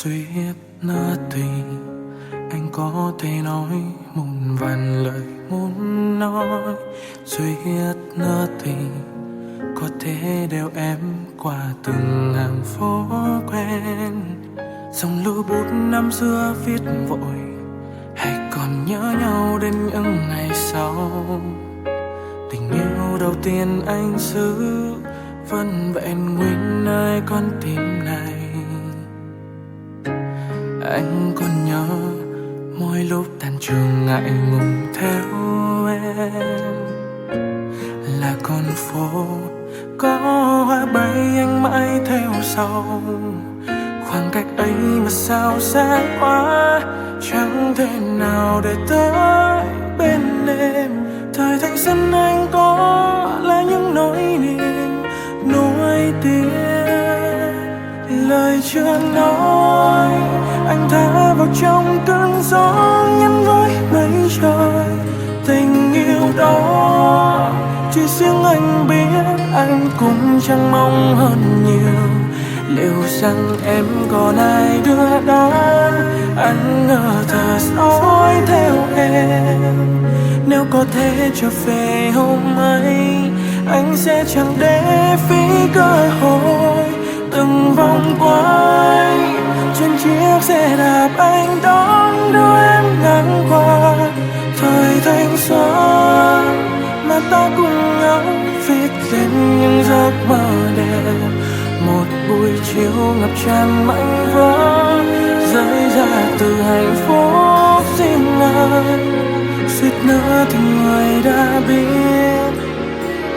Suýt nữa thì anh có thể nói muôn vàn lời muốn nói. Suýt nữa thì có thể đeo em qua từng hàng phố quen. Dòng lưu bút năm xưa viết vội, hay còn nhớ nhau đến những ngày sau. Tình yêu đầu tiên anh giữ vẫn vẹn nguyên nơi con tim này. Anh còn nhớ mỗi lúc tan trường ngại ngùng theo em, là con phố có hoa bay anh mãi theo sau. Khoảng cách ấy mà sao xa quá, chẳng thể nào để tới bên em. Thời thanh xuân anh có là những nỗi niềm nuối tiếc, lời chưa nói anh thả vào trong cơn gió nhắn với mây trời. Tình yêu đó chỉ riêng anh biết, anh cũng chẳng mong hơn nhiều. Liệu rằng em còn ai đưa đón, anh ngờ thở dõi theo em. Nếu có thể trở về hôm ấy, anh sẽ chẳng để phí cơ hội. Từng vòng quay trên chiếc xe đạp anh đón đưa em ngang qua thời thanh xuân mà ta cùng nhau viết lên những giấc mơ đẹp. Một buổi chiều ngập tràn mảnh vỡ rơi ra từ hạnh phúc riêng anh. Suýt nữa thì người đã biết,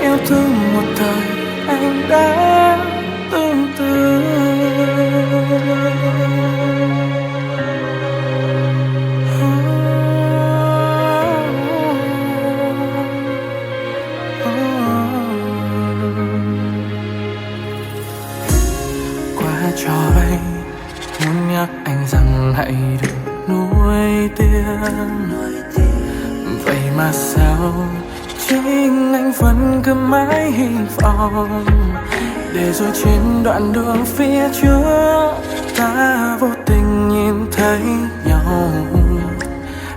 yêu thương một thời anh đã tương tư. Qua trò ấy muốn nhắc anh rằng hãy đừng nuối tiếc. Vậy mà sao chính anh vẫn cứ mãi hy vọng, để rồi trên đoạn đường phía trước ta vô tình nhìn thấy nhau.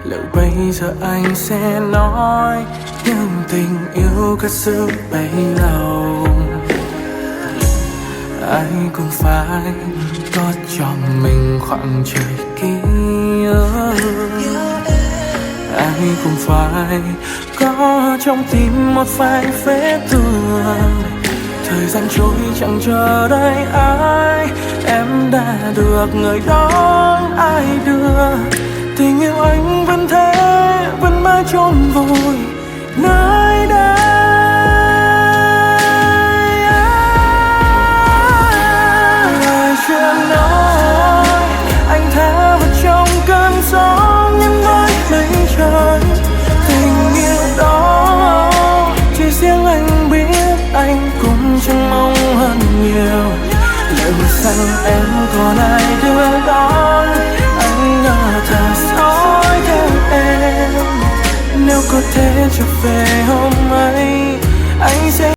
Liệu bây giờ anh sẽ nói những tình yêu cất giữ bấy lâu? Ai cũng phải có cho mình khoảng trời kia, ai cũng phải có trong tim một vài vết thương. Thời gian trôi chẳng chờ đợi ai, em đã được người đón ai đưa. Tình yêu anh vẫn thế, vẫn mãi chôn vùi nơi đây. Lời chưa nói anh thả vào trong cơn gió nhắn với mây trời. Tình yêu đó chỉ riêng anh biết, anh cũng chẳng mong hơn nhiều. Liệu rằng em còn ai đưa đón,